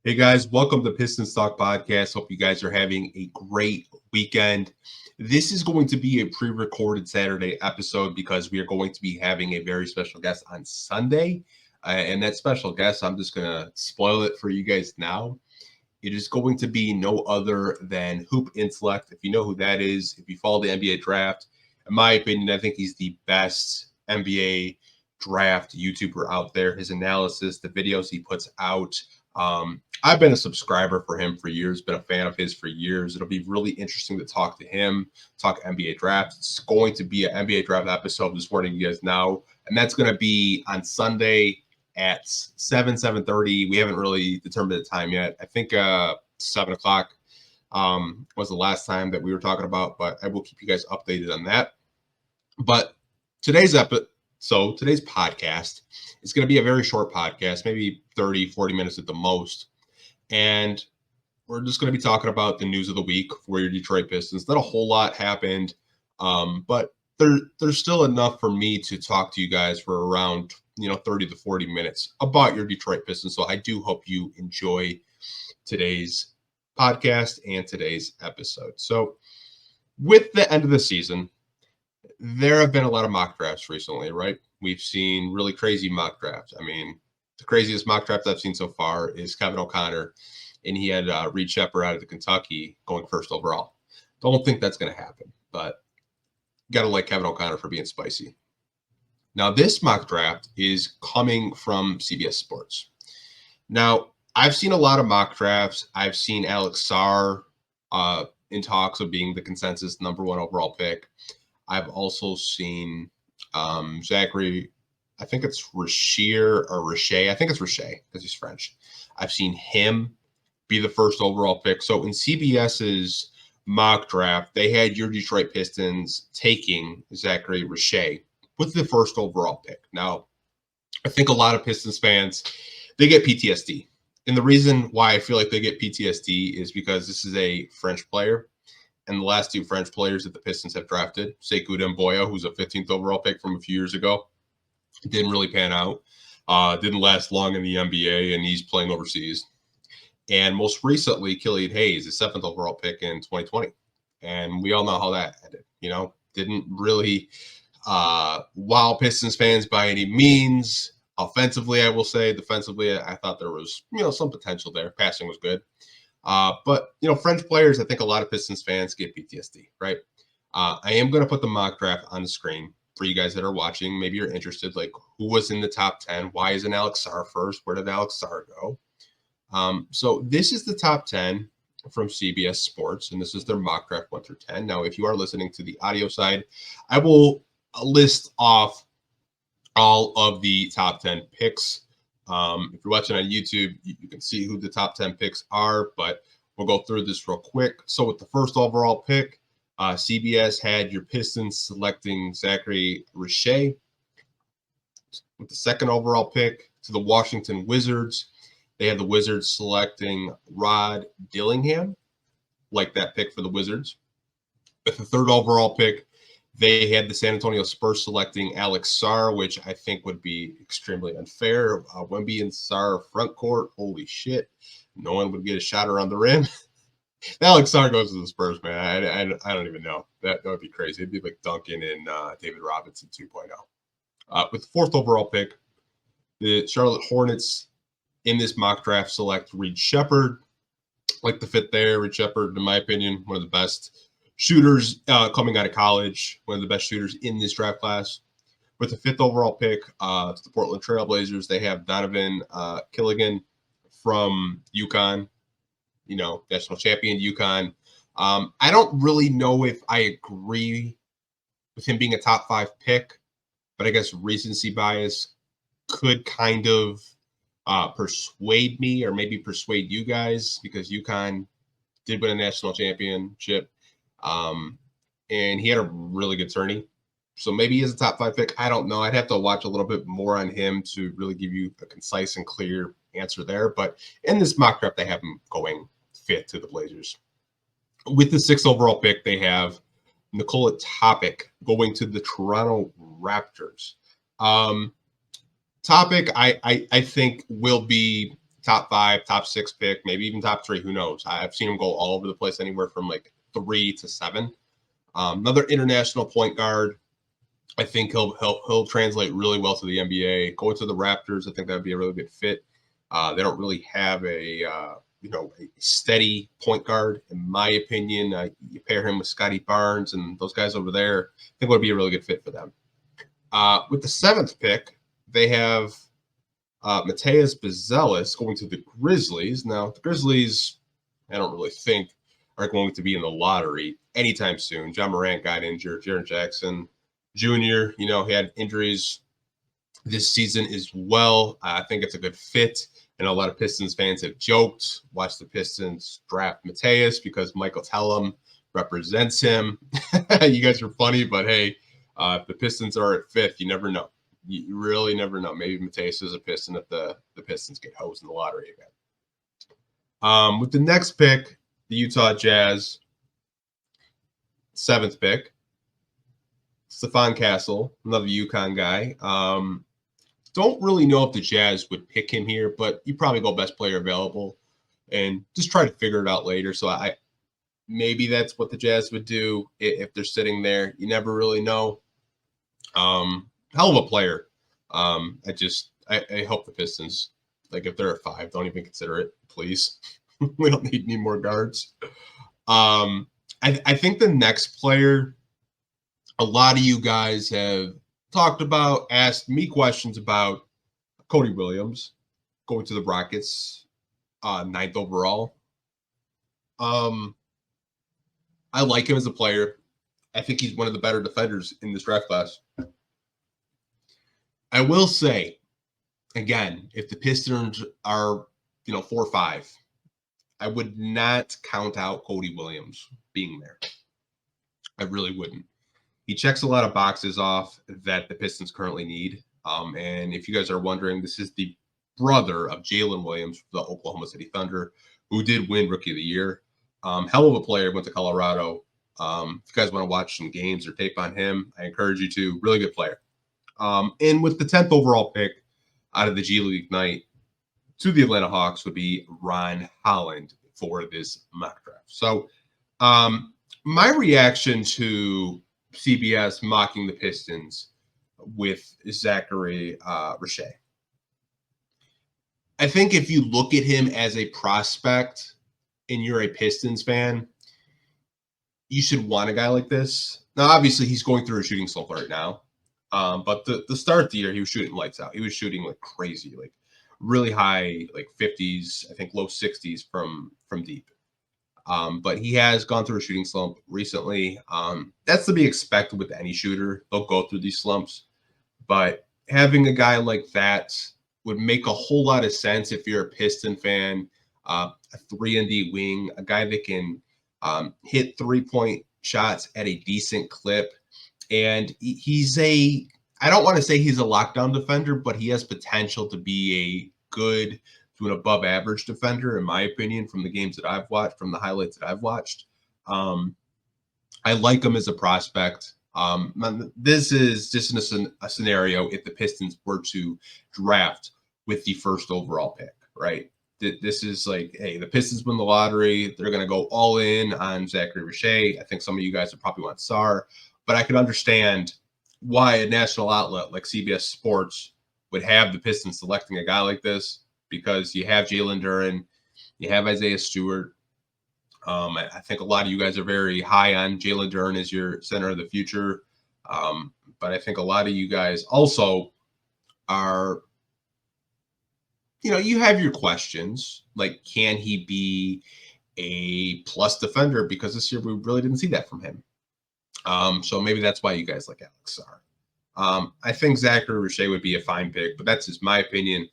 Hey guys, welcome to Pistons Talk Podcast. Hope you guys are having a great weekend. This is going to be a pre-recorded Saturday episode because we are going to be having a very special guest on Sunday. And that special guest, I'm just going to spoil it for you guys now. It is going to be no other than Hoop Intellect. If you know who that is, if you follow the NBA draft, in my opinion, I think he's the best NBA draft YouTuber out there. His analysis, the videos he puts out, I've been a subscriber for him for years, been a fan of his for years. It'll be really interesting to talk to him, talk NBA draft. It's going to be an NBA draft episode this morning, you guys know, and that's going to be on Sunday at 7:30. We haven't really determined the time yet. I think 7 o'clock was the last time that we were talking about, but I will keep you guys updated on that. But today's podcast is going to be a very short podcast, maybe 30, 40 minutes at the most. And we're just going to be talking about the news of the week for your Detroit Pistons. Not a whole lot happened, but there's still enough for me to talk to you guys for around 30 to 40 minutes about your Detroit Pistons. So I do hope you enjoy today's podcast and today's episode. So with the end of the season, there have been a lot of mock drafts recently, right? We've seen really crazy mock drafts. I mean, the craziest mock draft I've seen so far is Kevin O'Connor, and he had Reed Sheppard out of the Kentucky going first overall. Don't think that's going to happen, but got to like Kevin O'Connor for being spicy. Now, this mock draft is coming from CBS Sports. Now, I've seen a lot of mock drafts. I've seen Alex Sarr in talks of being the consensus number one overall pick. I've also seen Zachary, I think it's Richer. I think it's Richer because he's French. I've seen him be the first overall pick. So in CBS's mock draft, they had your Detroit Pistons taking Zachary Richer with the first overall pick. Now, I think a lot of Pistons fans, they get PTSD. And the reason why I feel like they get PTSD is because this is a French player. And the last two French players that the Pistons have drafted, Sekou Demboya, who's a 15th overall pick from a few years ago, didn't really pan out, didn't last long in the NBA, and he's playing overseas. And most recently, Killian Hayes, a 7th overall pick in 2020. And we all know how that ended, didn't really wow Pistons fans by any means. Offensively, I will say. Defensively, I thought there was, some potential there. Passing was good. But French players, I think a lot of Pistons fans get PTSD, right? I am going to put the mock draft on the screen for you guys that are watching. Maybe you're interested, like who was in the top 10? Why isn't Alex Sarr first? Where did Alex Sarr go? So this is the top 10 from CBS Sports, and this is their mock draft 1 through 10. Now, if you are listening to the audio side, I will list off all of the top 10 picks. If you're watching on YouTube, you can see who the top 10 picks are, but we'll go through this real quick. So with the first overall pick, CBS had your Pistons selecting Zachary Richer. With the second overall pick to the Washington Wizards, they had the Wizards selecting Rod Dillingham, like that pick for the Wizards. With the third overall pick, they had the San Antonio Spurs selecting Alex Sarr, which I think would be extremely unfair. Wemby and Sarr front court, holy shit. No one would get a shot around the rim. Alex Sarr goes to the Spurs, man. I don't even know. That would be crazy. It'd be like Duncan and David Robinson 2.0. With the fourth overall pick, the Charlotte Hornets in this mock draft select Reed Sheppard. Like the fit there. Reed Sheppard, in my opinion, one of the best shooters coming out of college, one of the best shooters in this draft class. With the fifth overall pick to the Portland Trailblazers, they have Donovan Killigan from UConn, national champion UConn. I don't really know if I agree with him being a top 5 pick, but I guess recency bias could kind of persuade me or maybe persuade you guys because UConn did win a national championship. And he had a really good tourney. So maybe he is a top 5 pick. I don't know. I'd have to watch a little bit more on him to really give you a concise and clear answer there. But in this mock draft, they have him going 5th to the Blazers. With the 6th overall pick, they have Nikola Topic going to the Toronto Raptors. Topic, I think, will be top 5, top 6 pick, maybe even top 3. Who knows? I've seen him go all over the place, anywhere from like 3 to 7. Another international point guard. I think he'll translate really well to the NBA. Going to the Raptors, I think that would be a really good fit. They don't really have a steady point guard, in my opinion. You pair him with Scotty Barnes and those guys over there, I think would be a really good fit for them. With the 7th pick, they have Mateus Bezelis going to the Grizzlies. Now, the Grizzlies, I don't really think are going to be in the lottery anytime soon. John Morant got injured. Jaren Jackson Jr., he had injuries this season as well. I think it's a good fit. And a lot of Pistons fans have joked, watch the Pistons draft Mateus because Michael Tellum represents him. You guys are funny, but hey, if the Pistons are at 5th, you never know. You really never know. Maybe Mateus is a Piston if the Pistons get hosed in the lottery again. With the next pick, the Utah Jazz, 7th pick, Stephon Castle, another UConn guy. Don't really know if the Jazz would pick him here, but you probably go best player available and just try to figure it out later. So maybe that's what the Jazz would do if they're sitting there. You never really know. Hell of a player. I hope the Pistons, like if they're at 5, don't even consider it, please. We don't need any more guards. I think the next player, a lot of you guys have talked about, asked me questions about Cody Williams going to the Rockets, 9th overall. I like him as a player. I think he's one of the better defenders in this draft class. I will say, again, if the Pistons are, 4 or 5, I would not count out Cody Williams being there. I really wouldn't. He checks a lot of boxes off that the Pistons currently need. And if you guys are wondering, this is the brother of Jalen Williams, the Oklahoma City Thunder, who did win Rookie of the Year. Hell of a player, went to Colorado. If you guys want to watch some games or tape on him, I encourage you to. Really good player. And with the 10th overall pick out of the G League night to the Atlanta Hawks would be Ron Holland for this mock draft. So my reaction to CBS mocking the Pistons with Zachary Richey. I think if you look at him as a prospect and you're a Pistons fan, you should want a guy like this. Now, obviously, he's going through a shooting slump right now. But the start of the year, he was shooting lights out. He was shooting like crazy, like really high, like 50s, I think low 60s from deep. But he has gone through a shooting slump recently. That's to be expected with any shooter. They'll go through these slumps. But having a guy like that would make a whole lot of sense if you're a Piston fan, a 3-and-D wing, a guy that can hit 3-point shots at a decent clip. And he's I don't want to say he's a lockdown defender, but he has potential to be a good to an above average defender, in my opinion, from the games that I've watched, from the highlights that I've watched. I like him as a prospect. This is just a scenario if the Pistons were to draft with the 1st overall pick, right? This is like, hey, the Pistons win the lottery. They're going to go all in on Zachary Richey. I think some of you guys would probably want Sarr, but I could understand why a national outlet like CBS Sports would have the Pistons selecting a guy like this, because you have Jalen Duren, you have Isaiah Stewart. I think a lot of you guys are very high on Jalen Duren as your center of the future. But I think a lot of you guys also are, you have your questions, like, can he be a plus defender? Because this year we really didn't see that from him. So maybe that's why you guys like Alex Sarr. I think Zachary Richey would be a fine pick, but that's just my opinion.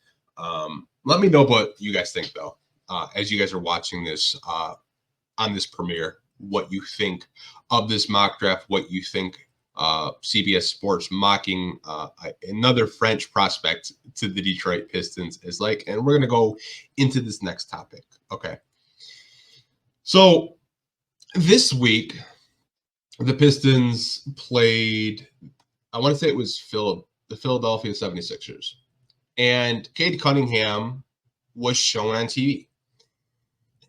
Let me know what you guys think, though, as you guys are watching this on this premiere, what you think of this mock draft, what you think CBS Sports mocking another French prospect to the Detroit Pistons is like. And we're going to go into this next topic. Okay. So this week, the Pistons played, I want to say it was the Philadelphia 76ers. And Cade Cunningham was shown on TV.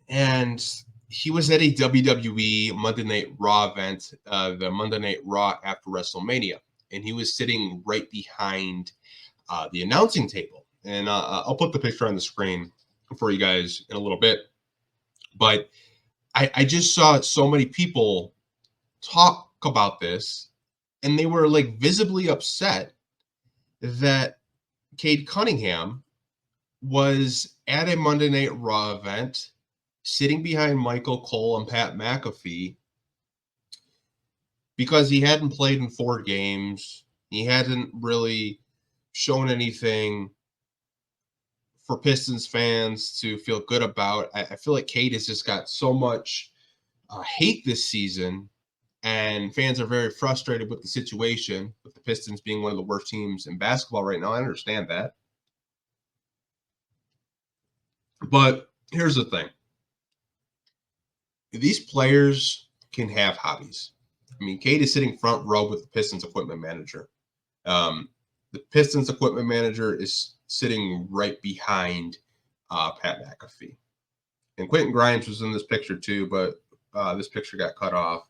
And he was at a WWE Monday Night Raw event, the Monday Night Raw after WrestleMania. And he was sitting right behind the announcing table. And I'll put the picture on the screen for you guys in a little bit. But I just saw so many people talk about this, and they were like visibly upset that Cade Cunningham was at a Monday Night Raw event sitting behind Michael Cole and Pat McAfee because he hadn't played in 4 games. He hadn't really shown anything for Pistons fans to feel good about. I feel like Cade has just got so much hate this season, and fans are very frustrated with the situation, with the Pistons being one of the worst teams in basketball right now. I understand that. But here's the thing. These players can have hobbies. I mean, Cade is sitting front row with the Pistons equipment manager. The Pistons equipment manager is sitting right behind Pat McAfee. And Quentin Grimes was in this picture too, but this picture got cut off.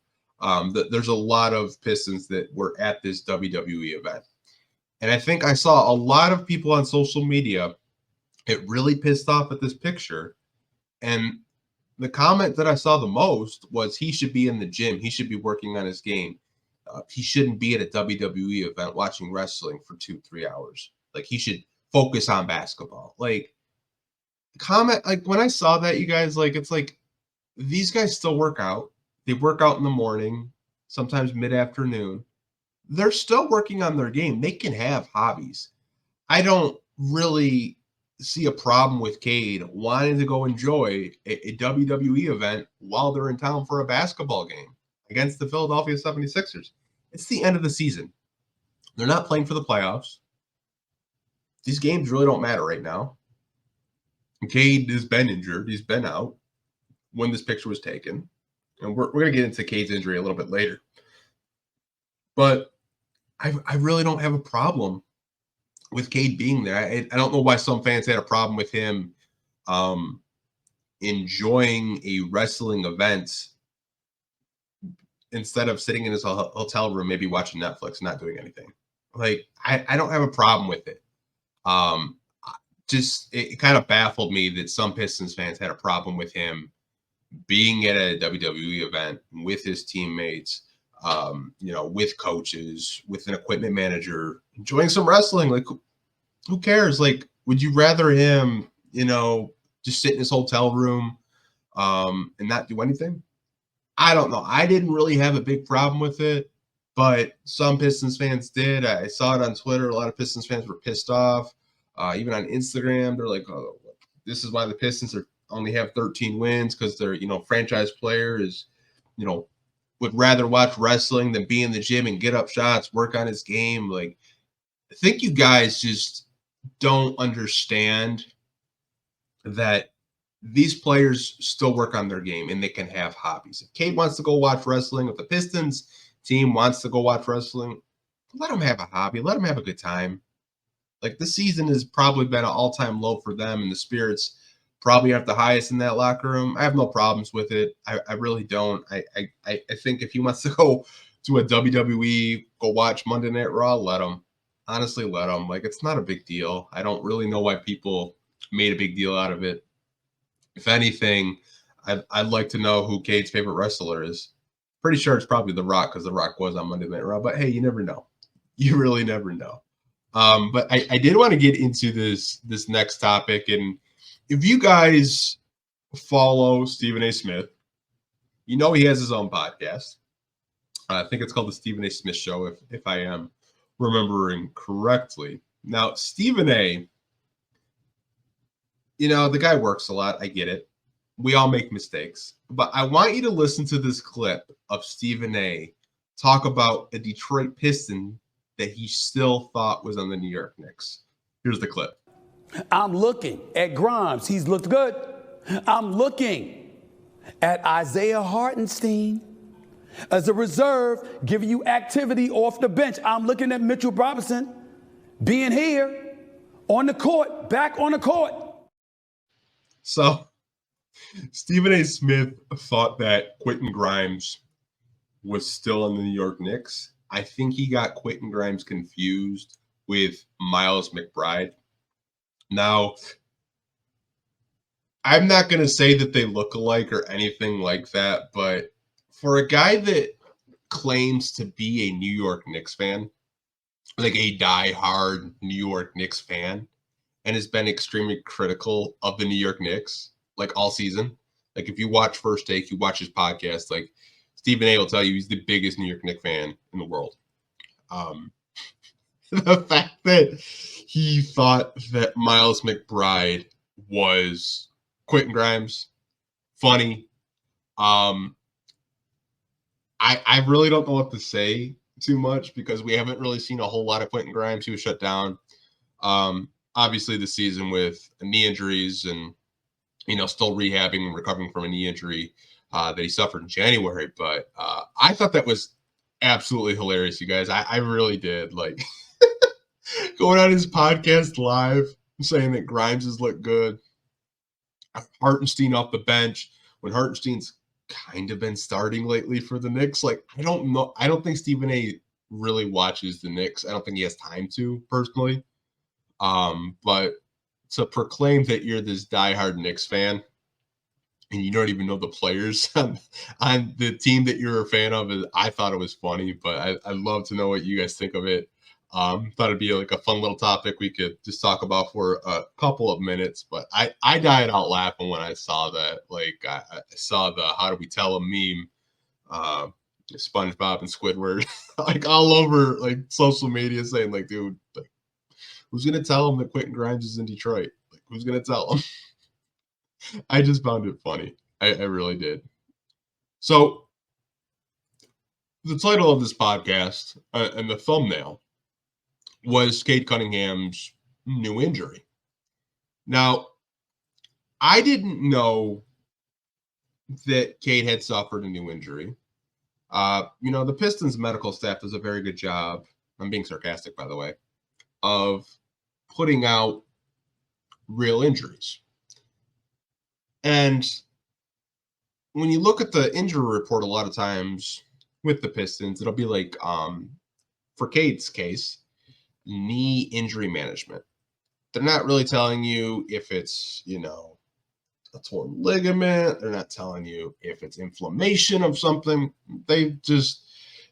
There's a lot of Pistons that were at this WWE event. And I think I saw a lot of people on social media get really pissed off at this picture. And the comment that I saw the most was he should be in the gym. He should be working on his game. He shouldn't be at a WWE event watching wrestling for 2-3 hours. Like, he should focus on basketball. Like, when I saw that, you guys, like, it's like these guys still work out. They work out in the morning, sometimes mid-afternoon. They're still working on their game. They can have hobbies. I don't really see a problem with Cade wanting to go enjoy a WWE event while they're in town for a basketball game against the Philadelphia 76ers. It's the end of the season. They're not playing for the playoffs. These games really don't matter right now. Cade has been injured. He's been out when this picture was taken. And we're going to get into Cade's injury a little bit later. But I really don't have a problem with Cade being there. I don't know why some fans had a problem with him enjoying a wrestling event instead of sitting in his hotel room, maybe watching Netflix, not doing anything. Like, I don't have a problem with it. It kind of baffled me that some Pistons fans had a problem with him being at a WWE event with his teammates, with coaches, with an equipment manager, enjoying some wrestling. Like, who cares? Like, would you rather him, just sit in his hotel room and not do anything? I don't know. I didn't really have a big problem with it, but some Pistons fans did. I saw it on Twitter. A lot of Pistons fans were pissed off. Even on Instagram, they're like, "Oh, this is why the Pistons only have 13 wins, because their franchise player is, would rather watch wrestling than be in the gym and get up shots, work on his game." Like, I think you guys just don't understand that these players still work on their game and they can have hobbies. If Cade wants to go watch wrestling, if the Pistons team wants to go watch wrestling, let them have a hobby. Let them have a good time. Like, this season has probably been an all-time low for them, and the spirits probably aren't the highest in that locker room. I have no problems with it. I really don't. I think if he wants to go to a WWE, go watch Monday Night Raw, let him. Honestly, let him. Like, it's not a big deal. I don't really know why people made a big deal out of it. If anything, I'd like to know who Cade's favorite wrestler is. Pretty sure it's probably The Rock, because The Rock was on Monday Night Raw. But hey, you never know. You really never know. But I did want to get into this next topic. And if you guys follow Stephen A. Smith, he has his own podcast. I think it's called the Stephen A. Smith Show, if I am remembering correctly. Now, Stephen A., the guy works a lot. I get it. We all make mistakes. But I want you to listen to this clip of Stephen A. talk about a Detroit Piston that he still thought was on the New York Knicks. Here's the clip. I'm looking at Grimes. He's looked good. I'm looking at Isaiah Hartenstein as a reserve, giving you activity off the bench. I'm looking at Mitchell Robinson being here on the court, back on the court. So Stephen A. Smith thought that Quentin Grimes was still in the New York Knicks. I think he got Quentin Grimes confused with Miles McBride. Now, I'm not going to say that they look alike or anything like that, but for a guy that claims to be a New York Knicks fan, like a diehard New York Knicks fan, and has been extremely critical of the New York Knicks, like all season. Like if you watch First Take, you watch his podcast, like Stephen A will tell you he's the biggest New York Knicks fan in the world. The fact that he thought that Miles McBride was Quentin Grimes, funny. I really don't know what to say too much because we haven't really seen a whole lot of Quentin Grimes. He was shut down. Obviously the season with knee injuries and, still rehabbing and recovering from a knee injury that he suffered in January. But I thought that was absolutely hilarious, you guys. I really did. Like going on his podcast live saying that Grimes has looked good. Hartenstein off the bench when Hartenstein's kind of been starting lately for the Knicks. Like, I don't know. I don't think Stephen A really watches the Knicks. I don't think he has time to personally. But to proclaim that you're this diehard Knicks fan and you don't even know the players on the team that you're a fan of, I thought it was funny, but I'd love to know what you guys think of it. Thought it'd be like a fun little topic we could just talk about for a couple of minutes, but I died out laughing when I saw that. Like I saw the "How do we tell a" meme, SpongeBob and Squidward, like all over like social media saying like, dude, like, who's gonna tell him that Quentin Grimes is in Detroit? Like, who's gonna tell him? I just found it funny. I really did. So the title of this podcast and the thumbnail was Cade Cunningham's new injury. Now, I didn't know that Cade had suffered a new injury. The Pistons medical staff does a very good job, I'm being sarcastic, by the way, of putting out real injuries. And when you look at the injury report, a lot of times with the Pistons, it'll be like, for Cade's case, knee injury management. They're not really telling you if it's, a torn ligament. They're not telling you if it's inflammation of something. They just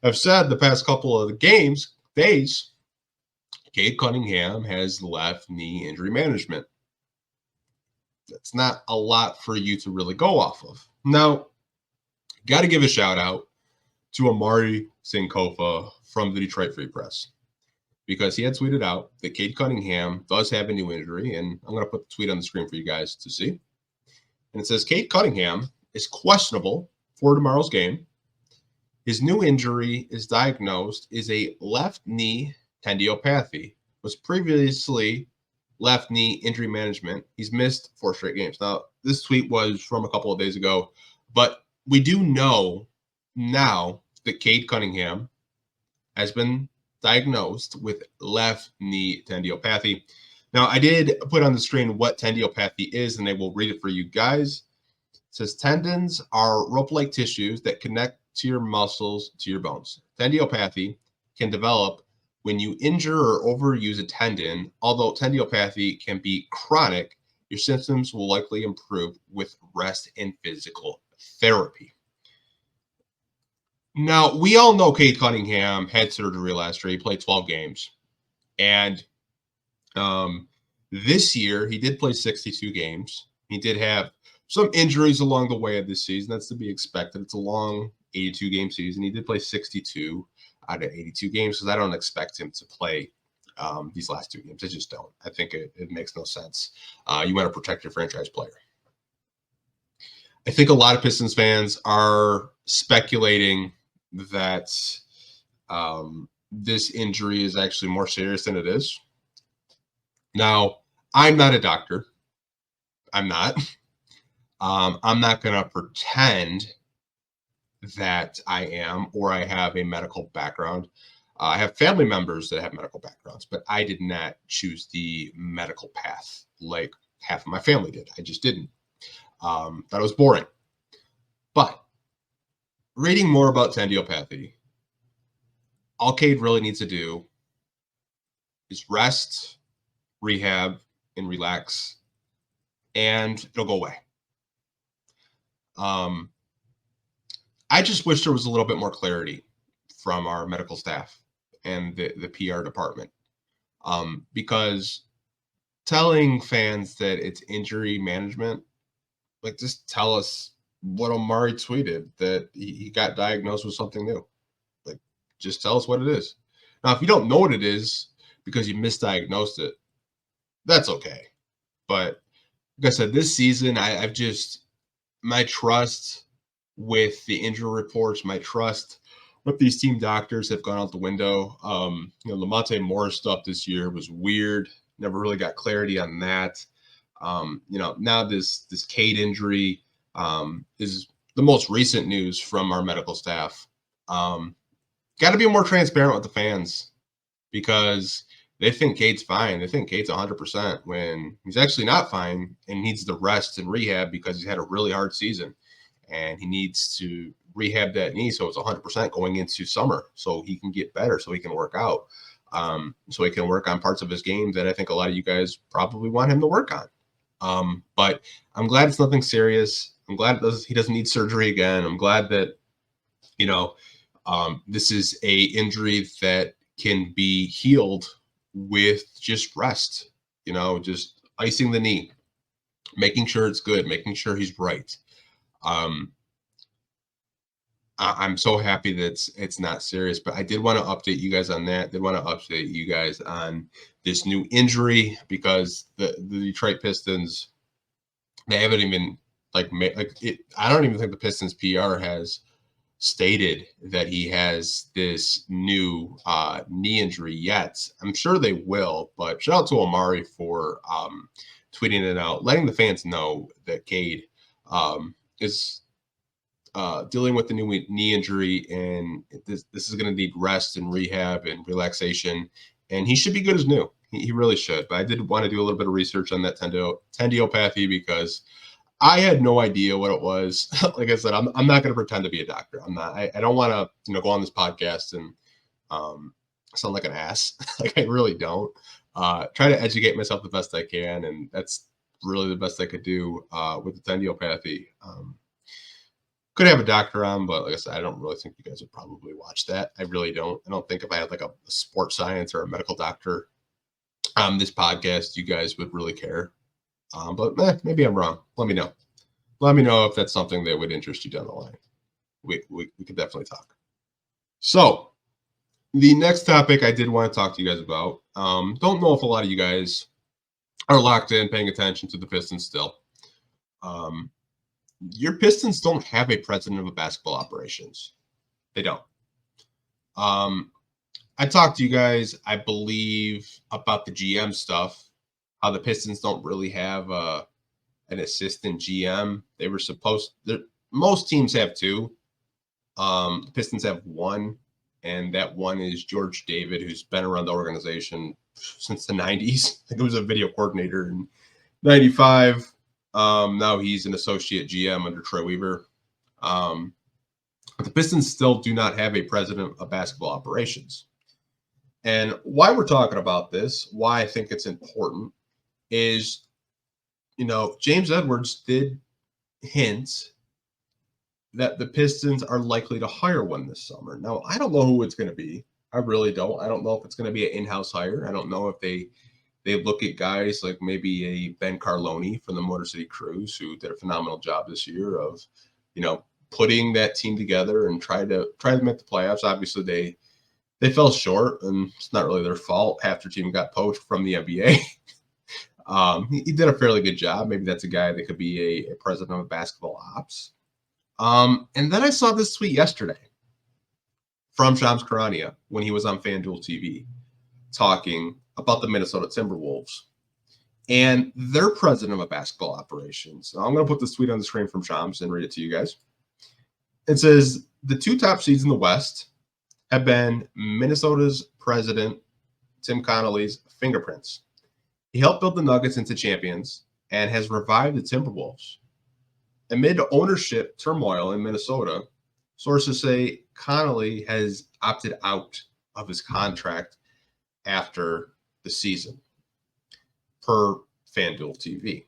have said the past couple of days, Cade Cunningham has left knee injury management. That's not a lot for you to really go off of. Now, got to give a shout out to Amari Sankofa from the Detroit Free Press, because he had tweeted out that Cade Cunningham does have a new injury, and I'm going to put the tweet on the screen for you guys to see. And it says, Cade Cunningham is questionable for tomorrow's game. His new injury is diagnosed as a left knee tendinopathy, was previously left knee injury management. He's missed 4 straight games. Now, this tweet was from a couple of days ago, but we do know now that Cade Cunningham has been diagnosed with left knee tendinopathy. Now, I did put on the screen what tendinopathy is, and I will read it for you guys. It says, tendons are rope-like tissues that connect to your muscles to your bones. Tendinopathy can develop when you injure or overuse a tendon. Although tendinopathy can be chronic, your symptoms will likely improve with rest and physical therapy. Now, we all know Cade Cunningham had surgery last year. He played 12 games. And this year, he did play 62 games. He did have some injuries along the way of this season. That's to be expected. It's a long 82-game season. He did play 62 out of 82 games because I don't expect him to play these last 2 games. I just don't. I think it makes no sense. You want to protect your franchise player. I think a lot of Pistons fans are speculating that this injury is actually more serious than it is. Now, I'm not a doctor. I'm not. I'm not going to pretend that I am or I have a medical background. I have family members that have medical backgrounds, but I did not choose the medical path like half of my family did. I just didn't. Thought it was boring. But reading more about tendinopathy, all Cade really needs to do is rest, rehab, and relax, and it'll go away. I just wish there was a little bit more clarity from our medical staff and the PR department, because telling fans that it's injury management, like, just tell us what Omari tweeted, that he got diagnosed with something new. Like, just tell us what it is. Now, if you don't know what it is because you misdiagnosed it, that's okay. But like I said, this season, I've just, my trust with the injury reports, my trust with these team doctors have gone out the window. Lamonte Morris stuff this year was weird. Never really got clarity on that. Now this Cade injury is the most recent news from our medical staff. Got to be more transparent with the fans, because they think Cade's fine. They think Cade's 100% when he's actually not fine and needs the rest and rehab because he's had a really hard season and he needs to rehab that knee so it's 100% going into summer so he can get better, so he can work out, so he can work on parts of his game that I think a lot of you guys probably want him to work on. But I'm glad it's nothing serious. I'm glad he doesn't need surgery again. I'm glad that, this is a injury that can be healed with just rest, just icing the knee, making sure it's good, making sure he's right. I'm so happy that it's not serious, but I did want to update you guys on that. Did want to update you guys on this new injury, because the Detroit Pistons, they haven't even I don't even think the Pistons PR has stated that he has this new knee injury yet. I'm sure they will, but shout out to Omari for tweeting it out, letting the fans know that Cade is dealing with the new knee injury, and this is going to need rest and rehab and relaxation, and he should be good as new. He really should. But I did want to do a little bit of research on that tendinopathy, because I had no idea what it was. Like I said, I'm not going to pretend to be a doctor. I'm not. I don't want to go on this podcast and sound like an ass. Like, I really don't. Try to educate myself the best I can, and that's really the best I could do with the tendinopathy. Could have a doctor on, but like I said, I don't really think you guys would probably watch that. I really don't. I don't think if I had like a sports science or a medical doctor on this podcast, you guys would really care. But maybe I'm wrong. Let me know. Let me know if that's something that would interest you down the line. We could definitely talk. So the next topic I did want to talk to you guys about. Don't know if a lot of you guys are locked in, paying attention to the Pistons still. Your Pistons don't have a president of basketball operations. They don't. I talked to you guys, I believe, about the GM stuff, how the Pistons don't really have an assistant GM. They were supposed to, most teams have two. The Pistons have one, and that one is George David, who's been around the organization since the 90s. I think he was a video coordinator in 95. Now he's an associate GM under Troy Weaver. But the Pistons still do not have a president of basketball operations. And why we're talking about this, why I think it's important, is, James Edwards did hint that the Pistons are likely to hire one this summer. Now, I don't know who it's going to be. I really don't. I don't know if it's going to be an in-house hire. I don't know if they look at guys like maybe a Ben Carloni from the Motor City Cruise, who did a phenomenal job this year of, putting that team together and try to make the playoffs. Obviously, they fell short, and it's not really their fault. Half their team got poached from the NBA. He did a fairly good job. Maybe that's a guy that could be a president of basketball ops. And then I saw this tweet yesterday from Shams Charania when he was on FanDuel TV talking about the Minnesota Timberwolves and their president of basketball operations. Now, I'm going to put this tweet on the screen from Shams and read it to you guys. It says, the two top seeds in the West have been Minnesota's president, Tim Connolly's fingerprints. He helped build the Nuggets into champions and has revived the Timberwolves. Amid ownership turmoil in Minnesota, sources say Connolly has opted out of his contract after the season, per FanDuel TV.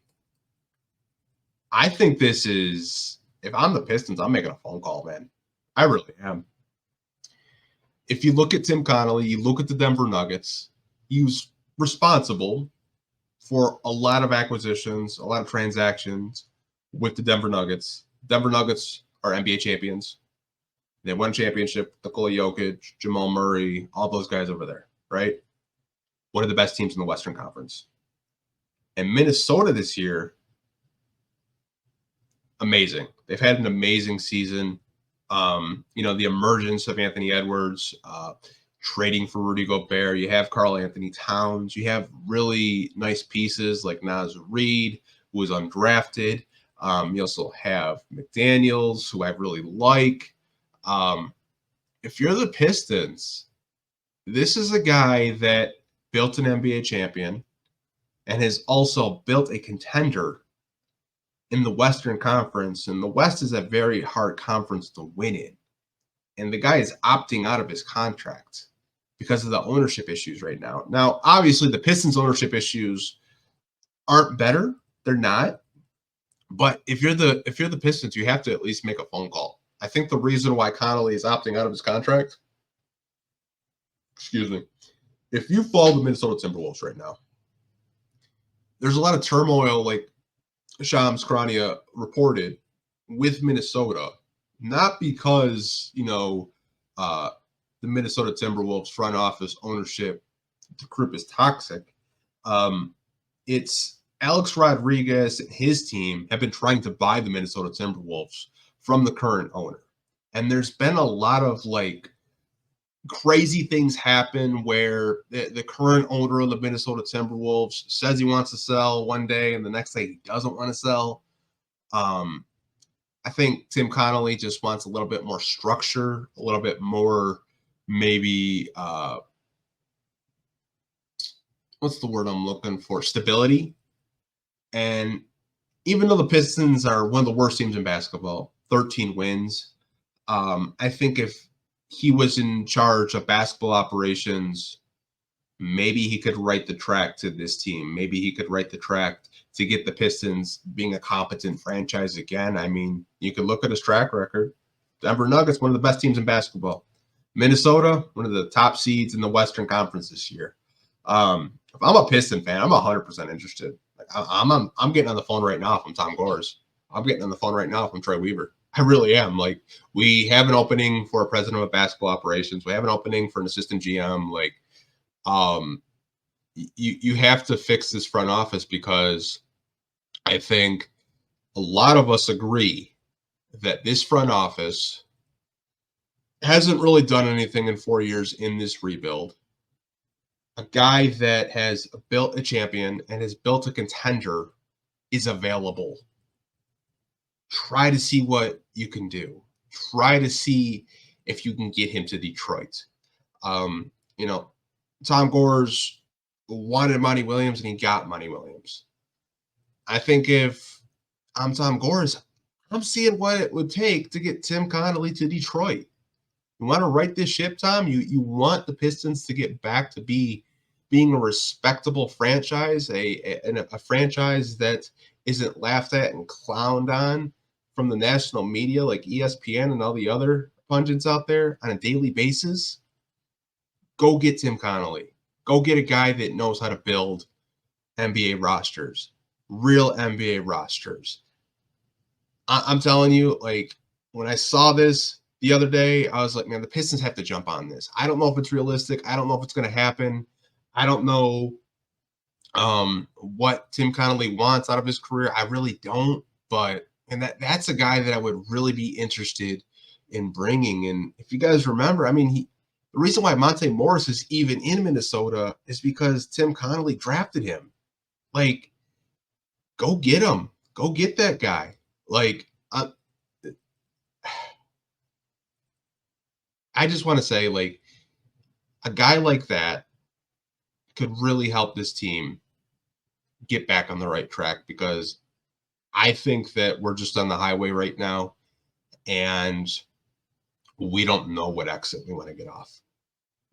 I think this is, if I'm the Pistons, I'm making a phone call, man. I really am. If you look at Tim Connolly, you look at the Denver Nuggets, he was responsible for a lot of acquisitions, a lot of transactions with the Denver Nuggets. Denver Nuggets are NBA champions. They won a championship. Nikola Jokic, Jamal Murray, all those guys over there, right? One of the best teams in the Western Conference. And Minnesota this year, amazing. They've had an amazing season. The emergence of Anthony Edwards, trading for Rudy Gobert. You have Karl Anthony Towns. You have really nice pieces like Naz Reid, who was undrafted. You also have McDaniels, who I really like. If you're the Pistons, this is a guy that built an NBA champion and has also built a contender in the Western Conference. And the West is a very hard conference to win in. And the guy is opting out of his contract because of the ownership issues right now. Now, obviously, the Pistons' ownership issues aren't better. They're not. But if you're the Pistons, you have to at least make a phone call. I think the reason why Connolly is opting out of his contract, if you follow the Minnesota Timberwolves right now, there's a lot of turmoil, like Shams Charania reported, with Minnesota, not because, the Minnesota Timberwolves front office ownership, the group is toxic. It's Alex Rodriguez and his team have been trying to buy the Minnesota Timberwolves from the current owner. And there's been a lot of crazy things happen where the current owner of the Minnesota Timberwolves says he wants to sell one day and the next day he doesn't want to sell. I think Tim Connolly just wants a little bit more structure, a little bit more maybe what's the word I'm looking for? Stability. And even though the Pistons are one of the worst teams in basketball, 13 wins, I think if he was in charge of basketball operations, maybe he could write the track to this team. Maybe he could write the track to get the Pistons being a competent franchise again. I mean, you could look at his track record. Denver Nuggets, one of the best teams in basketball. Minnesota, one of the top seeds in the Western Conference this year. If I'm a Piston fan, I'm 100% interested. I'm getting on the phone right now if I'm Tom Gores. I'm getting on the phone right now if I'm Troy Weaver. I really am. We have an opening for a president of basketball operations. We have an opening for an assistant GM. You have to fix this front office, because I think a lot of us agree that this front office hasn't really done anything in 4 years in this rebuild. A guy that has built a champion and has built a contender is available. Try to see what you can do. Try to see if you can get him to Detroit. Tom Gores wanted Monty Williams and he got Monty Williams. I think if I'm Tom Gores, I'm seeing what it would take to get Tim Connolly to Detroit. You want to right this ship, Tom? You want the Pistons to get back to being a respectable franchise, a franchise that isn't laughed at and clowned on from the national media like ESPN and all the other pundits out there on a daily basis. Go get Tim Connolly. Go get a guy that knows how to build NBA rosters, real NBA rosters. I'm telling you, when I saw this the other day, I was like, man, the Pistons have to jump on this. I don't know if it's realistic. I don't know if it's going to happen. I don't know what Tim Connolly wants out of his career. I really don't. And that's a guy that I would really be interested in bringing. And if you guys remember, the reason why Monte Morris is even in Minnesota is because Tim Connolly drafted him. Go get him. Go get that guy. I just want to say, a guy like that could really help this team get back on the right track, because I think that we're just on the highway right now, and we don't know what exit we want to get off.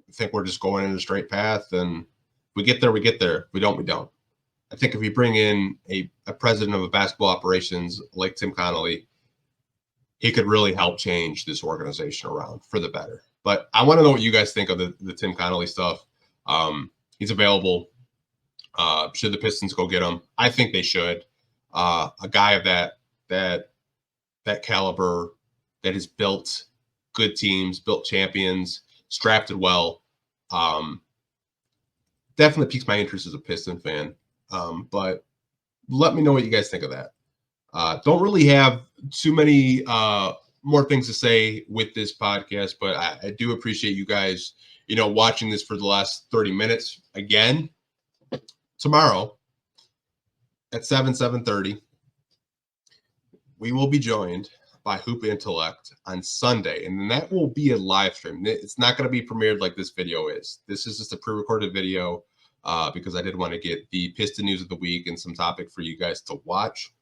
I think we're just going in a straight path, and we get there, we get there. We don't, we don't. I think if you bring in a president of a basketball operations like Tim Connolly, he could really help change this organization around for the better. But I want to know what you guys think of the Tim Connolly stuff. He's available. Should the Pistons go get him? I think they should. A guy of that caliber that has built good teams, built champions, drafted well. Definitely piques my interest as a Piston fan. But let me know what you guys think of that. Don't really have too many more things to say with this podcast, but I do appreciate you guys, watching this for the last 30 minutes. Again, tomorrow at 7:30, we will be joined by Hoop Intellect on Sunday, and then that will be a live stream. It's not going to be premiered like this video is. This is just a pre-recorded video because I did want to get the Piston news of the week and some topic for you guys to watch,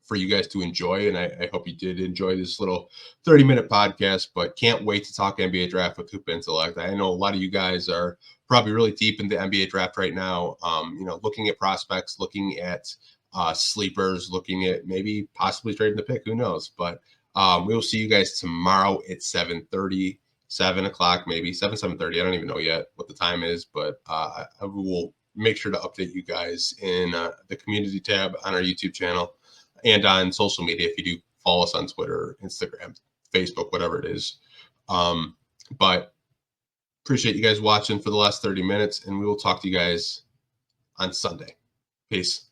for you guys to enjoy. And I hope you did enjoy this little 30-minute podcast, but can't wait to talk NBA draft with Hoop Intellect. I know a lot of you guys are probably really deep in the NBA draft right now, looking at prospects, looking at sleepers, looking at maybe possibly trading the pick, who knows. But we will see you guys tomorrow at 7:30, 7 o'clock, maybe 7:30. I don't even know yet what the time is, but I will make sure to update you guys in the community tab on our YouTube channel and on social media if you do follow us on Twitter, Instagram, Facebook, whatever it is. But appreciate you guys watching for the last 30 minutes, and we will talk to you guys on Sunday. Peace.